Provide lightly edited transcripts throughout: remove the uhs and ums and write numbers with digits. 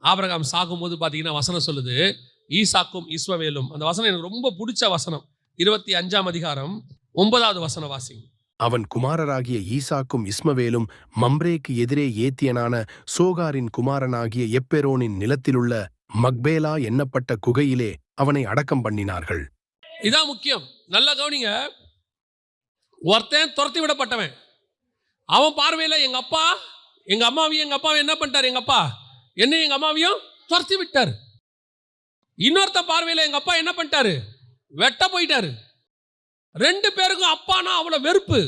Abraham சாகும்போது பார்த்தீங்கன்னா வசனம் சொல்லுது, ஈசாக்கும் இஸ்மவேலும். அந்த வசனம் எனக்கு ரொம்ப பிடிச்ச வசனம். 25ஆம் அதிகாரம் 9வது வசனம் வாசிங்க. அவன் குமாரராகிய ஈசாக்கும் இஸ்மவேலும் மம்ரேக்கு எதிரே ஏத்தியனான சோகாரின் குமாரனாகிய எப்பெரோனின் நிலத்திலுள்ள மக்பேலா எண்ணப்பட்ட குகையிலே அவனை அடக்கம் பண்ணினார்கள். இதான் முக்கியம். நல்லா கவனிங்க. ஒருத்தன் துரத்தி விடப்பட்டவன், அவன் பார்வையில எங்க அப்பா எங்க அம்மாவையும் எங்க அப்பாவை என்ன பண்ணிட்டார், எங்க அப்பா என்ன எங்க அம்மாவையும் துரத்தி விட்டார். இன்னொருத்த பார்வையில எங்க அப்பா என்ன பண்ணிட்டாரு, வெட்ட போயிட்டாரு. ரெண்டு பேருக்கும் அப்பானா அவ்வளவு வெறுப்பு.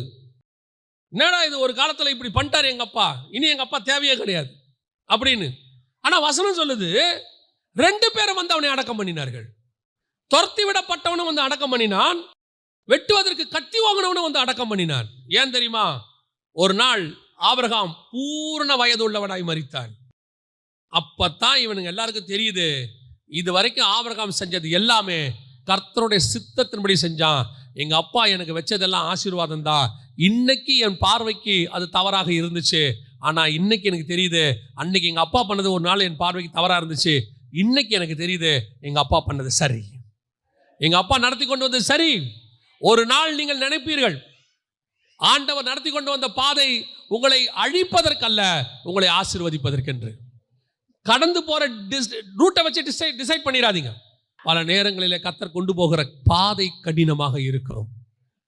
என்னடா இது, ஒரு காலத்துல இப்படி பண்ணிட்டாரு எங்க அப்பா, இனி எங்க அப்பா தேவையே கிடையாது அப்படின்னு. ஆனா வசனம் சொல்லுது, ரெண்டு பேரும் வந்து அவனை அடக்கம் பண்ணினார்கள். துரத்தி விடப்பட்டவனும் வந்து அடக்கம் பண்ணினான், வெட்டுவதற்கு கத்தி வாங்கினவனும் வந்து அடக்கம் பண்ணினான். ஏன் தெரியுமா? ஒரு நாள் ஆபிரகாம் பூர்ண வயது உள்ளவனாய் மரித்தான். அப்பத்தான் இவனுங்க எல்லாருக்கும் தெரியுது, இது வரைக்கும் ஆபிரகாம் செஞ்சது எல்லாமே கர்த்தருடைய சித்தத்தின்படி செஞ்சான். எங்க அப்பா எனக்கு வச்சதெல்லாம் ஆசீர்வாதம் தான். இன்னைக்கு என் பார்வைக்கு அது தவறாக இருந்துச்சு, ஆனா இன்னைக்கு எனக்கு தெரியுது, அன்னைக்கு எங்க அப்பா பண்ணது ஒரு நாள் என் பார்வைக்கு தவறா இருந்துச்சு, இன்னைக்கு எனக்கு தெரியுது எங்க அப்பா பண்ணது சரி, எங்க அப்பா நடத்தி கொண்டு வந்தது சரி. ஒரு நாள் நீங்கள் நினைப்பீர்கள், ஆண்டவர் நடத்தி கொண்டு வந்த பாதை உங்களை அழிப்பதற்கல்ல, உங்களை ஆசீர்வதிப்பதற்கென்று. கடந்து போற ரூட்டை வச்சு டிசைட் பண்ணிடாதீங்க. பல நேரங்களில் கர்த்தர் கொண்டு போகிற பாதை கடினமாக இருக்கும்.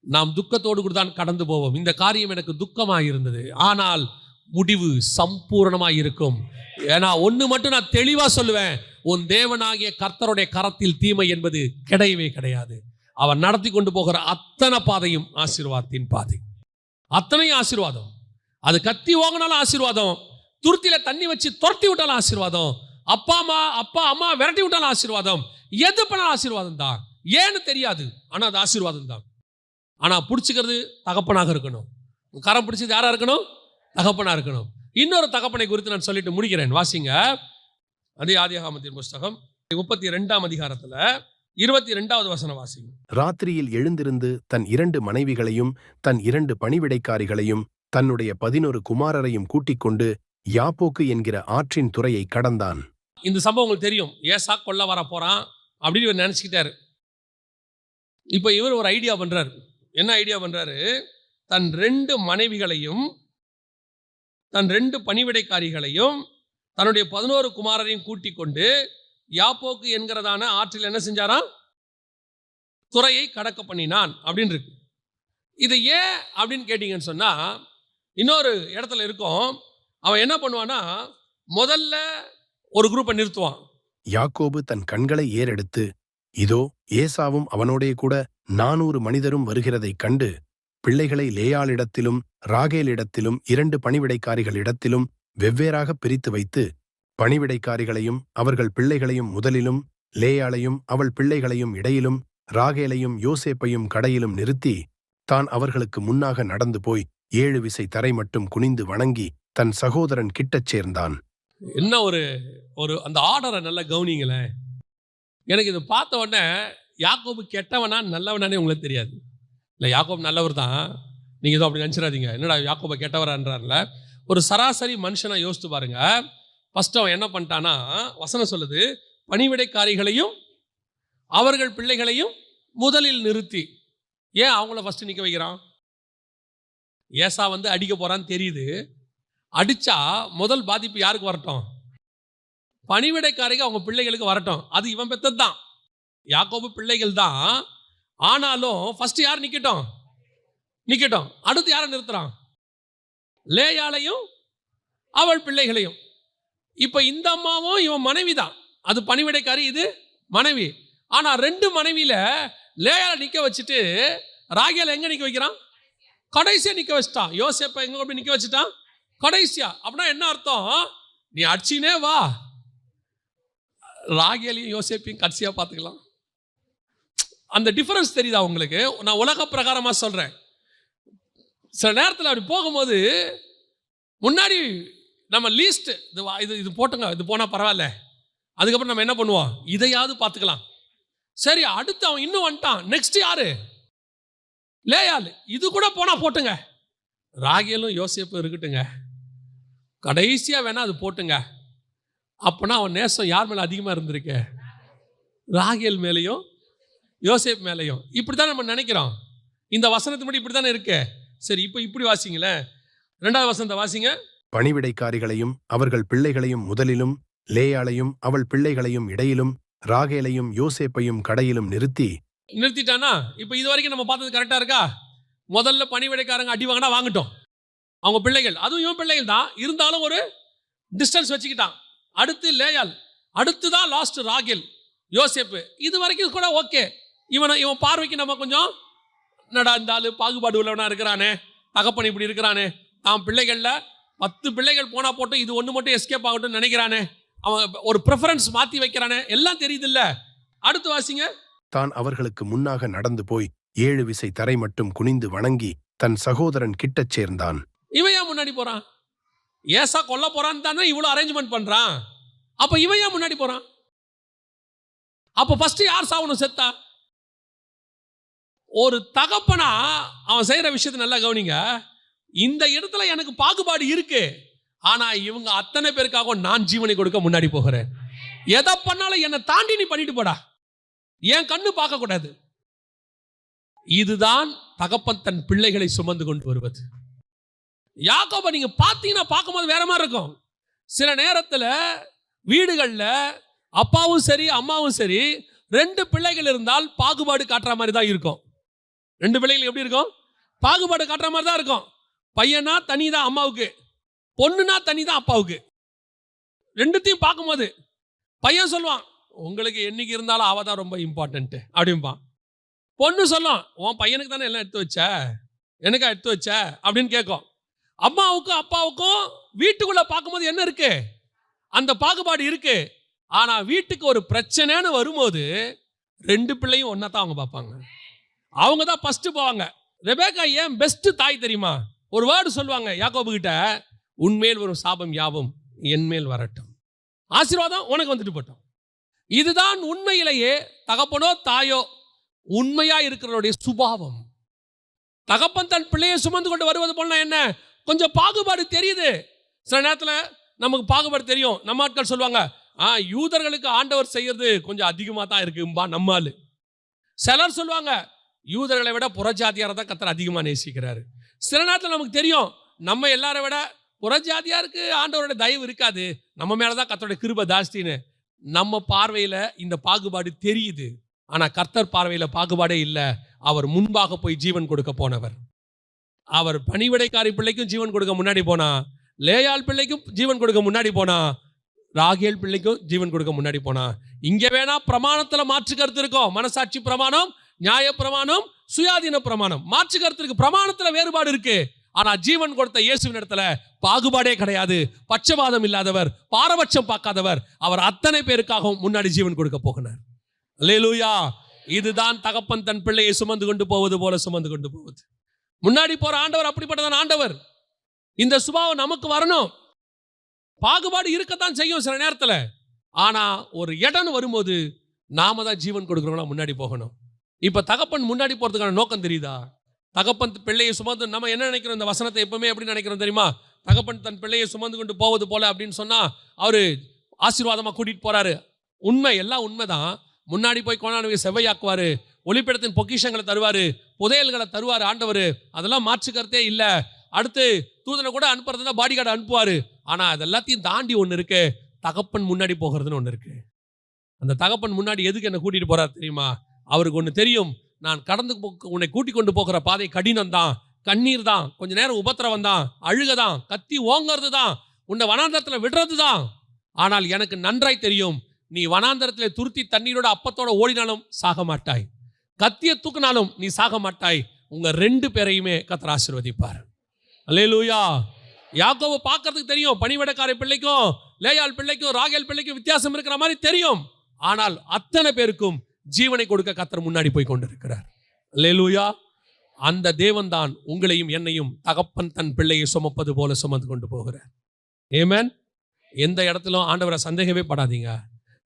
நாம் துக்கத்தோடு கூட தான் கடந்து போவோம். இந்த காரியம் எனக்கு துக்கமாக இருந்தது, ஆனால் முடிவு சம்பூர்ணமாக இருக்கும். ஏன்னா ஒன்று மட்டும் நான் தெளிவாக சொல்லுவேன், உன் தேவனாகிய கர்த்தருடைய கரத்தில் தீமை என்பது கிடையவே கிடையாது. அவர் நடத்தி கொண்டு போகிற அத்தனை பாதையும் ஆசீர்வாதத்தின் பாதை, அத்தனையும் ஆசீர்வாதம். அது கத்தி வாங்கினாலும் ஆசீர்வாதம், துருத்தியில தண்ணி வச்சு துரத்தி விட்டாலும் ஆசீர்வாதம், அப்பா அம்மா விரட்டி விட்டாலும் ஆசீர்வாதம், எது பண்ணாலும் ஆசீர்வாதம் தான். ஏன்னு தெரியாது, ஆனா அது ஆசீர்வாதம் தான். ஆனா பிடிச்சிக்கிறது தகப்பனாக இருக்கணும். கரம் பிடிச்சது யாரா இருக்கணும்? தகப்பனா இருக்கணும். இன்னொரு தகப்பனை குறித்து நான் சொல்லிட்டு முடிக்கிறேன். வாசிங்க, அதே ஆதியாகமத்தின் புஸ்தகம் 32ஆம் அதிகாரத்துல 22வது வசனம் வாசிங்க. ராத்திரியில் எழுந்திருந்து தன் 2 மனைவிகளையும் தன் 2 பணிவிடைக்காரிகளையும் தன்னுடைய 11 குமாரரையும் கூட்டிக் கொண்டு யாப்போக்கு என்கிற ஆற்றின் துறையை கடந்தான். இந்த சம்பவம் உங்களுக்கு தெரியும். ஏசா கொல்ல வர போறான் அப்படின்னு இவர் நினைச்சுக்கிட்டாரு. இப்போ இவர் ஒரு ஐடியா பண்றாரு. என்ன ஐடியா பண்றாரு? தன் 2 மனைவிகளையும் தன் 2 பணிவிடைக்காரிகளையும் தன்னுடைய 11 குமாரரையும் கூட்டிக் கொண்டு யாப்போக்கு என்கிறதான ஆற்றில் என்ன செஞ்சாராம்? துறையை கடக்க பண்ணினான் அப்படின்னு இருக்கு. இது ஏன் அப்படின்னு கேட்டீங்கன்னு சொன்னா, இன்னொரு இடத்துல இருக்கும். அவன் என்ன பண்ணுவான்னா, முதல்ல ஒரு குரூப்பை நிறுத்துவான். யாக்கோபு தன் கண்களை ஏறெடுத்து, இதோ ஏசாவும் அவனோடே கூட 400 மனிதரும் வருகிறதைக் கண்டு, பிள்ளைகளை லேயாளிடத்திலும் ராகேலிடத்திலும் 2 பணிவிடைக்காரிகளிடத்திலும் வெவ்வேறாக பிரித்து வைத்து, பணிவிடைக்காரிகளையும் அவர்கள் பிள்ளைகளையும் முதலிலும், லேயாளையும் அவள் பிள்ளைகளையும் இடையிலும், ராகேலையும் யோசேப்பையும் கடையிலும் நிறுத்தி, தான் அவர்களுக்கு முன்னாக நடந்து போய் 7 விசை தரை மட்டும் குனிந்து வணங்கி தன் சகோதரன் கிட்டச் சேர்ந்தான். என்ன ஒரு அந்த ஆர்டரை நல்லா கவனிங்களேன். எனக்கு இது பார்த்த உடனே யாக்கோபு கெட்டவனா நல்லவனானே உங்களுக்கு தெரியாது. இல்லை, யாக்கோபு நல்லவர் தான், நீங்கள் எதுவும் அப்படி நினச்சிடாதீங்க. என்னடா யாக்கோபை கெட்டவரான்றார்ல. ஒரு சராசரி மனுஷனா யோசித்து பாருங்க. ஃபர்ஸ்ட் அவன் என்ன பண்ணிட்டானா, வசனம் சொல்லுது, பணிவிடைக்காரிகளையும் அவர்கள் பிள்ளைகளையும் முதலில் நிறுத்தி. ஏன் அவங்கள ஃபர்ஸ்ட் நிற்க வைக்கிறான்? ஏசா வந்து அடிக்க போறான்னு தெரியுது. அடிச்சா முதல் பாதிப்பு யாருக்கு வரட்டும்? பணிவிடைக்காரிக அவங்க பிள்ளைகளுக்கு வரட்டும். அது இவன் பெத்தது தான், யாக்கோபு பிள்ளைகள் தான். ஆனாலும் ஃபர்ஸ்ட் யார் நிக்கட்டும். அடுத்து யாரை நிறுத்துறான்? லேயாளையும் அவள் பிள்ளைகளையும். இப்ப இந்த அம்மாவும் இவன் மனைவி தான், அது பணிவிடைக்காரி, இது மனைவி. ஆனா 2 மனைவியில லேயாளை நிக்க வச்சுட்டு ராகேல எங்க நிக்க வைக்கிறான்? கடைசியா நிக்க வச்சுட்டான். யோசேப்பை எங்க போய் நிக்க வச்சுட்டான்? கடைசியா. அப்படின்னா என்ன அர்த்தம்? நீ அடிச்சினே வா, ராகேலையும் யோசேப்பையும் கடைசியா பார்த்துக்கலாம். அந்த டிஃபரன்ஸ் தெரியுதா உங்களுக்கு? நான் உலக பிரகாரமா சொல்றேன். சில நேரத்தில் அப்படி போகும்போது முன்னாடி நம்ம லீஸ்ட் இது போட்டுங்க, இது போனால் பரவாயில்ல, அதுக்கப்புறம் நம்ம என்ன பண்ணுவோம்? இதையாவது பார்த்துக்கலாம். சரி, அடுத்து அவன் இன்னும் வந்துட்டான். நெக்ஸ்ட் யாரு? லேயாள். இது கூட போனா போட்டுங்க, ராகேலும் யோசேப்பும் இருக்கட்டுங்க, கடைசியா வேணா அது போட்டுங்க. அப்போனா அவன் நேசம் யார் மேலே அதிகமாக இருந்திருக்க? ராகேல் மேலேயும் யோசேப் மேலேயும். இப்படி தான் நம்ம நினைக்கிறோம். இந்த வசனத்து மட்டும் இப்படி தானே இருக்கு. சரி, இப்போ இப்படி வாசிங்களேன். 2வது வசனத்தை வாசிங்க. பணிவிடைக்காரிகளையும் அவர்கள் பிள்ளைகளையும் முதலிலும், லேயாளையும் அவள் பிள்ளைகளையும் இடையிலும், ராகேலையும் யோசேப்பையும் கடையிலும் நிறுத்திட்டானா? இப்போ இது வரைக்கும் நம்ம பார்த்தது கரெக்டாக இருக்கா? முதல்ல பணிவிடைக்காரங்க அடி வாங்கினா வாங்கட்டும், அவங்க பிள்ளைகள், அதுவும் இவன் பிள்ளைகள் தான் இருந்தாலும் ஒரு டிஸ்டன்ஸ் வச்சுக்கிட்டான். அடுத்து லேயாள், அடுத்து தான் லாஸ்ட் ராகேல், யோசேப்பு. இது வரைக்கும் கூட ஓகே. இவன் பார்வைக்கு நம்ம கொஞ்சம் நடா இந்த ஆளு பாகுபாடு உள்ளவனா இருக்கிறானே, தகப்பன் இப்படி இருக்கிறானே, தான் பிள்ளைகளில் 10 பிள்ளைகள் போனா போட்டு இது ஒன்று மட்டும் எஸ்கேப் ஆகட்டும் நினைக்கிறானே, அவன் ஒரு ப்ரிஃபரன்ஸ் மாற்றி வைக்கிறானே, எல்லாம் தெரியுது இல்ல. அடுத்து வாசிங்க. தான் அவர்களுக்கு முன்னாக நடந்து போய் 7 விசை தரை மட்டும் குனிந்து வணங்கி தன் சகோதரன் கிட்டச் சேர்ந்தான். இவன் ஏன் முன்னாடி போறான்? ஏசா கொல்ல போறான்னு தானே இவ்வளோ அரேஞ்ச்மெண்ட் பண்றான். அப்ப இவன் ஏன் முன்னாடி போறான்? அப்ப ஃபர்ஸ்ட் யார் சாவணும்? செத்தா? ஒரு தகப்பனா அவன் செய்யற விஷயத்தை நல்லா கவனிங்க. இந்த இடத்துல எனக்கு பாகுபாடு இருக்கு, ஆனா இவங்க அத்தனை பேருக்காக நான் ஜீவனை கொடுக்க முன்னாடி போகிறேன். எதை பண்ணாலும் என்னை தாண்டி நீ பண்ணிட்டு போடா, என் கண்ணு பார்க்க கூடாது. இதுதான் தகப்பன் தன் பிள்ளைகளை சுமந்து கொண்டு வருவது. யாக்கோபை நீங்க பார்த்தீங்கன்னா பார்க்கும்போது வேற மாதிரி இருக்கும். சில நேரத்தில் வீடுகளில் அப்பாவும் சரி அம்மாவும் சரி 2 பிள்ளைகள் இருந்தால் பாகுபாடு காட்டுற மாதிரி தான் இருக்கும். 2 பிள்ளைகள் எப்படி இருக்கும்? பாகுபாடு காட்டுற மாதிரி தான் இருக்கும். பையனா தனி தான் அம்மாவுக்கு, பொண்ணுனா தனி தான் அப்பாவுக்கு. 2த்தையும் பார்க்கும்போது பையன் சொல்லுவான், உங்களுக்கு என்னைக்கு இருந்தாலும் அவ தான் ரொம்ப இம்பார்ட்டன்ட்டு அப்படிம்பான். பொண்ணு சொல்லும், உன் பையனுக்கு தானே எல்லாம் எடுத்து வச்ச, எனக்கா எடுத்து வச்ச அப்படின்னு கேட்கும். அம்மாவுக்கும் அப்பாவுக்கும் வீட்டுக்குள்ள பார்க்கும்போது என்ன இருக்கு? அந்த பாகுபாடு இருக்கு. ஆனா வீட்டுக்கு ஒரு பிரச்சனைன்னு வரும்போது 2 பிள்ளையும் ஒன்னா தான் அவங்க பார்ப்பாங்க. அவங்க தான் ஃபர்ஸ்ட் போவாங்க. ரெபேக்கா ஏன் பெஸ்ட் தாய் தெரியுமா? ஒரு வேர்டு சொல்லுவாங்க யாக்கோபு கிட்ட, உன்மேல் வரும் சாபம் யாவும் என் மேல் வரட்டும், ஆசீர்வாதம் உனக்கு வந்துட்டு போட்டோம். இதுதான் உண்மையிலேயே தகப்பனோ தாயோ உண்மையா இருக்கிறவருடைய சுபாவம். தகப்பன் தன் பிள்ளையை சுமந்து கொண்டு வருவது போல என்ன, கொஞ்சம் பாகுபாடு தெரியுது. சில நேரத்தில் நமக்கு பாகுபாடு தெரியும். நம்ம ஆட்கள் சொல்லுவாங்க, யூதர்களுக்கு ஆண்டவர் செய்யறது கொஞ்சம் அதிகமாக தான் இருக்கும்பா நம்ம ஆளு. சிலர் சொல்லுவாங்க, யூதர்களை விட புறஜாதியாரை தான் கர்த்தர் அதிகமாக நேசிக்கிறாரு. சில நேரத்தில் நமக்கு தெரியும், நம்ம எல்லாரை விட புறஜாதியாருக்கு ஆண்டவரோட தயவு இருக்காது, நம்ம மேலதான் கர்த்தருடைய கிருபை ஜாஸ்தின்னு. நம்ம பார்வையில் இந்த பாகுபாடு தெரியுது. ஆனா கர்த்தர் பார்வையில் பாகுபாடே இல்லை. அவர் முன்பாக போய் ஜீவன் கொடுக்க போனவர். அவர் பணிவிடைக்காரி பிள்ளைக்கும் ஜீவன் கொடுக்க முன்னாடி போனா, லேயாள் பிள்ளைக்கும் ஜீவன் கொடுக்க முன்னாடி போனா, ராகேல் பிள்ளைக்கும் ஜீவன் கொடுக்க முன்னாடி போனா. இங்க வேணா பிரமாணத்துல மாற்று கருத்து இருக்கும். மனசாட்சி பிரமாணம், நியாய பிரமாணம், சுயாதீன பிரமாணம், மாற்று கருத்து இருக்கு. பிரமாணத்துல வேறுபாடு இருக்கு. ஆனா ஜீவன் கொடுத்த இயேசுவின் இடத்துல பாகுபாடே கிடையாது. பட்சபாதம் இல்லாதவர், பாரபட்சம் பார்க்காதவர். அவர் அத்தனை பேருக்காகவும் முன்னாடி ஜீவன் கொடுக்க போகிறார். அல்லேலூயா. இதுதான் தகப்பன் தன் பிள்ளையை சுமந்து கொண்டு போவது போல சுமந்து கொண்டு போவது. முன்னாடி போற ஆண்டவர் அப்படிப்பட்டதான் ஆண்டவர். இந்த சுபாவம் நமக்கு வரணும். பாகுபாடு இருக்கத்தான் செய்யும் சில நேரத்தில். ஆனா ஒரு இடம் வரும்போது நாம தான் ஜீவன் கொடுக்கிறவங்களா முன்னாடி போகணும். இப்ப தகப்பன் முன்னாடி போறதுக்கான நோக்கம் தெரியுதா? தகப்பன் பிள்ளையை சுமந்து நம்ம என்ன நினைக்கிறோம்? இந்த வசனத்தை எப்பவுமே எப்படி நினைக்கிறோம் தெரியுமா? தகப்பன் தன் பிள்ளையை சுமந்து கொண்டு போவது போல அப்படின்னு சொன்னா அவரு ஆசீர்வாதமா கூட்டிட்டு போறாரு. உண்மை, எல்லாம் உண்மைதான். முன்னாடி போய் கொண்டாந்து செவ்வையாக்குவாரு, ஒளிப்பிடத்தின் பொக்கிஷங்களை தருவாரு, புதையல்களை தருவாரு ஆண்டவர். அதெல்லாம் மாற்று கருத்தே இல்லை. அடுத்து தூதனை கூட அனுப்புறதுனா பாடி கார்டு அனுப்புவாரு. ஆனா அதெல்லாத்தையும் தாண்டி ஒன்று இருக்கு, தகப்பன் முன்னாடி போகிறதுன்னு ஒன்று இருக்கு. அந்த தகப்பன் முன்னாடி எதுக்கு என்ன கூட்டிட்டு போறாரு தெரியுமா? அவருக்கு ஒன்று தெரியும், நான் கடந்து உன்னை கூட்டிக் கொண்டு போகிற பாதை கடினம் தான், கண்ணீர் தான், கொஞ்ச நேரம் உபத்திரவம் தான், அழுகதான், கத்தி ஓங்கிறது தான், உன்னை வனாந்தரத்தில் விடுறது தான். ஆனால் எனக்கு நன்றாய் தெரியும், நீ வனாந்தரத்தில் துருத்தி தண்ணீரோட அப்பத்தோட ஓடினாலும் சாக மாட்டாய், கத்தியை தூக்கினாலும் நீ சாக மாட்டாய். உங்க 2 பேரையுமே கர்த்தர் ஆசீர்வதிப்பார். அல்லேலூயா. யாக்கோபு பார்க்கறதுக்கு தெரியும், பணிவிடைக்காரை பிள்ளைக்கும் லேயாள் பிள்ளைக்கும் ராகேல் பிள்ளைக்கும் வித்தியாசம் இருக்கிற மாதிரி தெரியும். ஆனால் அத்தனை பேருக்கும் ஜீவனை கொடுக்க கர்த்தர் முன்னாடி போய் கொண்டிருக்கிறார். அல்லேலூயா. அந்த தேவன் தான் உங்களையும் என்னையும் தகப்பன் தன் பிள்ளையை சுமப்பது போல சுமந்து கொண்டு போகிறார். ஆமென். எந்த இடத்திலும் ஆண்டவரை சந்தேகமே படாதீங்க.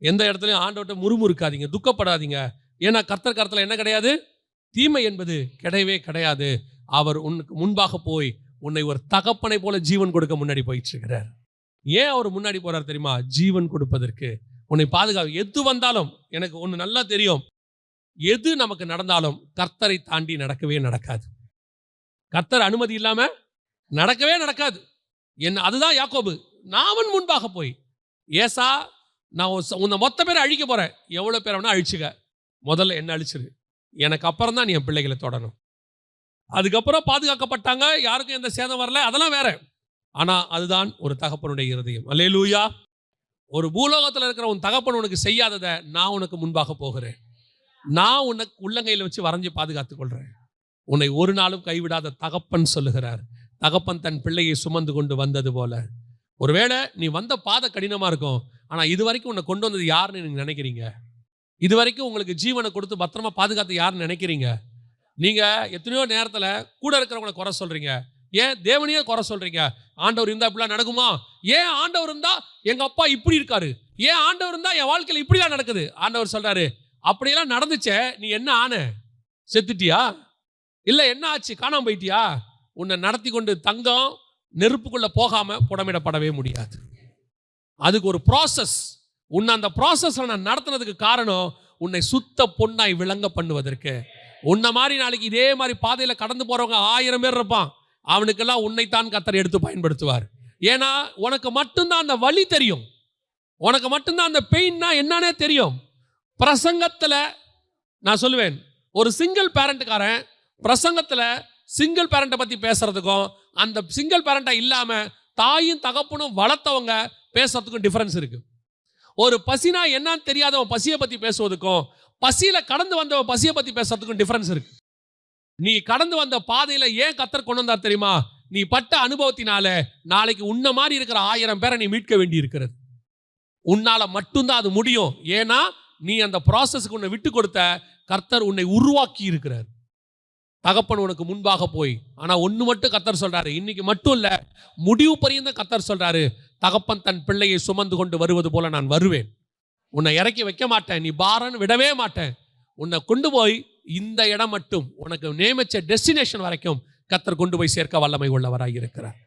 எந்த இடத்துலையும் ஆண்டவர்கிட்ட முறுமுறுக்காதீங்க, துக்கப்படாதீங்க. ஏன்னா கர்த்தர் கருத்துல என்ன கிடையாது? தீமை என்பது கிடையவே கிடையாது. அவர் உனக்கு முன்பாக போய் உன்னை ஒரு தகப்பனை போல ஜீவன் கொடுக்க முன்னாடி போயிட்டு இருக்கிறார். ஏன் அவர் முன்னாடி போறார் தெரியுமா? ஜீவன் கொடுப்பதற்கு, உன்னை பாதுகாக்க. எது வந்தாலும் எனக்கு ஒன்று நல்லா தெரியும், எது நமக்கு நடந்தாலும் கர்த்தரை தாண்டி நடக்கவே நடக்காது. கர்த்தர் அனுமதி இல்லாம நடக்கவே நடக்காது. அதுதான் யாக்கோபு. நான் முன்பாக போய், ஏசா நான் உன்னை மொத்த பேரை அழிக்க போறேன், எவ்வளவு பேரை வேணா அழிச்சுக்க, முதல்ல என்ன அழிச்சிரு, எனக்கு அப்புறம் தான் நீ என் பிள்ளைகளை தொடணும். அதுக்கப்புறம் பாதுகாக்கப்பட்டாங்க, யாருக்கும் எந்த சேதம் வரல, அதெல்லாம் வேற. ஆனா அதுதான் ஒரு தகப்பனுடைய இருதயம். அல்லேலூயா. ஒரு பூலோகத்தில் இருக்கிற உன் தகப்பன் உனக்கு செய்யாததை நான் உனக்கு முன்பாக போகிறேன். நான் உனக்கு உள்ளங்கையில் வச்சு வரைஞ்சி பாதுகாத்துக் கொள்றேன். உன்னை ஒரு நாளும் கைவிடாத தகப்பன் சொல்லுகிறார். தகப்பன் தன் பிள்ளையை சுமந்து கொண்டு வந்தது போல. ஒருவேளை நீ வந்த பாதை கடினமா இருக்கும், ஆனா இது வரைக்கும் உன்னை கொண்டு வந்தது யாருன்னு நீங்க நினைக்கிறீங்க? இது வரைக்கும் உங்களுக்கு ஜீவனை கொடுத்து பத்திரமா பாதுகாத்து யாருன்னு நினைக்கிறீங்க? நீங்க எத்தனையோ நேரத்துல கூட இருக்கிறவங்களை குறை சொல்றீங்க. ஏன் தேவனையே குறை சொல்றீங்க? ஆண்டவர் இருந்தா இப்படிலாம் நடக்குமா? ஏன் ஆண்டவர் இருந்தா எங்க அப்பா இப்படி இருக்காரு? ஏன் ஆண்டவர் இருந்தா என் வாழ்க்கையில் இப்படிலாம் நடக்குது? ஆண்டவர் சொல்றாரு, அப்படியெல்லாம் நடந்துச்சே, நீ என்ன ஆன? செத்துட்டியா? இல்ல என்ன ஆச்சு? காணாம போயிட்டியா? உன்னை நடத்தி கொண்டு தங்கம் நெருப்புக்குள்ள போகாம புடமிடப்படவே முடியாது. அதுக்கு ஒரு ப்ராசஸ். உன்னை அந்த ப்ராசஸ்ல நான் நடத்துனதுக்கு காரணம், உன்னை சுத்த பொன்னாய் விளங்க பண்ணுவதற்கு. உன்னை மாதிரி நாளைக்கு இதே மாதிரி பாதையில கடந்து போறவங்க 1000 பேர் இருப்பான். அவனுக்கெல்லாம் உன்னைத்தான் கர்த்தர் எடுத்து பயன்படுத்துவார். ஏன்னா உனக்கு மட்டும்தான் அந்த வலி தெரியும், உனக்கு மட்டும்தான் அந்த பெயின்னா என்னன்னே தெரியும். பிரசங்கத்துல நான் சொல்லுவேன், ஒரு சிங்கிள் பேரண்ட்காரன் பிரசங்கத்துல சிங்கிள் பேரண்ட்டை பத்தி பேசுறதுக்கும், அந்த சிங்கிள் பேரண்டா இல்லாம தாயும் தகப்பனும் வளர்த்தவங்க பேசுறதுக்கும் டிஃபரன்ஸ் இருக்கு. ஒரு பசினா என்னன்னு தெரியாதவன் பசியை பத்தி பேசுவதுக்கும், பசியில கடந்து வந்தவன் பசியை பத்தி பேசுறதுக்கும் டிஃபரன்ஸ் இருக்கு. நீ கடந்து வந்த பாதையில ஏன் கர்த்தர் கொண்டு வந்தார் தெரியுமா? நீ பட்ட அனுபவத்தினால நாளைக்கு உன்ன மாதிரி இருக்கிற 1000 பேரை நீ மீட்க வேண்டி இருக்கிறது. உன்னால மட்டும்தான் அது முடியும். ஏன்னா நீ அந்த ப்ராசஸ்க்கு உன்னை விட்டு கொடுத்த கர்த்தர் உன்னை உருவாக்கி இருக்கிறார். தகப்பன் உனக்கு முன்பாக போய், ஆனா ஒண்ணு மட்டும் கர்த்தர் சொல்றாரு, இன்னைக்கு மட்டும் இல்ல, முடிவு பரியந்த கர்த்தர் சொல்றாரு, தகப்பன் தன் பிள்ளையை சுமந்து கொண்டு வருவது போல நான் வருவேன். உன்னை இறக்கி வைக்க மாட்டேன், நீ பாரன்னு விடவே மாட்டேன். உன்னை கொண்டு போய் இந்த இடம் மட்டும், உனக்கு நியமிச்ச டெஸ்டினேஷன் வரைக்கும் கர்த்தர் கொண்டு போய் சேர்க்க வல்லமை உள்ளவராய் இருக்கிறார்.